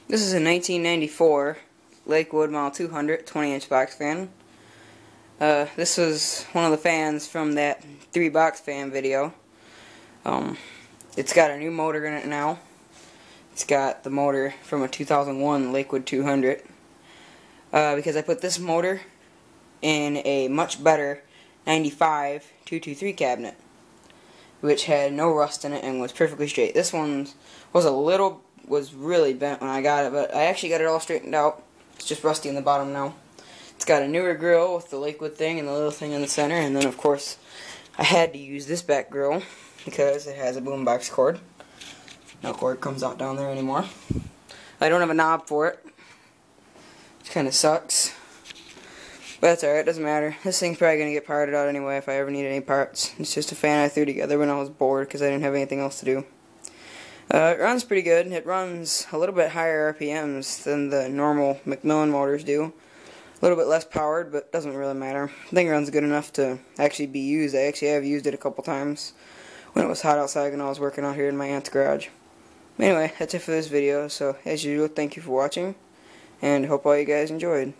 This is a 1994 Lakewood Model 200 20-inch box fan. This was one of the fans from that 3-box fan video. It's got a new motor in it now. It's got the motor from a 2001 Lakewood 200. Because I put this motor in a much better 95 223 cabinet, which had no rust in it and was perfectly straight. This one was really bent when I got it, but I actually got it all straightened out. It's just rusty in the bottom now. It's got a newer grill with the Lakewood thing and the little thing in the center, and then of course I had to use this back grill because it has a boombox cord. No cord comes out down there anymore. I don't have a knob for it, which kind of sucks. But that's alright, doesn't matter. This thing's probably going to get parted out anyway if I ever need any parts. It's just a fan I threw together when I was bored because I didn't have anything else to do. It runs pretty good. It runs a little bit higher RPMs than the normal Macmillan motors do. A little bit less powered, but doesn't really matter. The thing runs good enough to actually be used. I actually have used it a couple times when it was hot outside and I was working out here in my aunt's garage. Anyway, that's it for this video. So, as usual, thank you for watching, and hope all you guys enjoyed.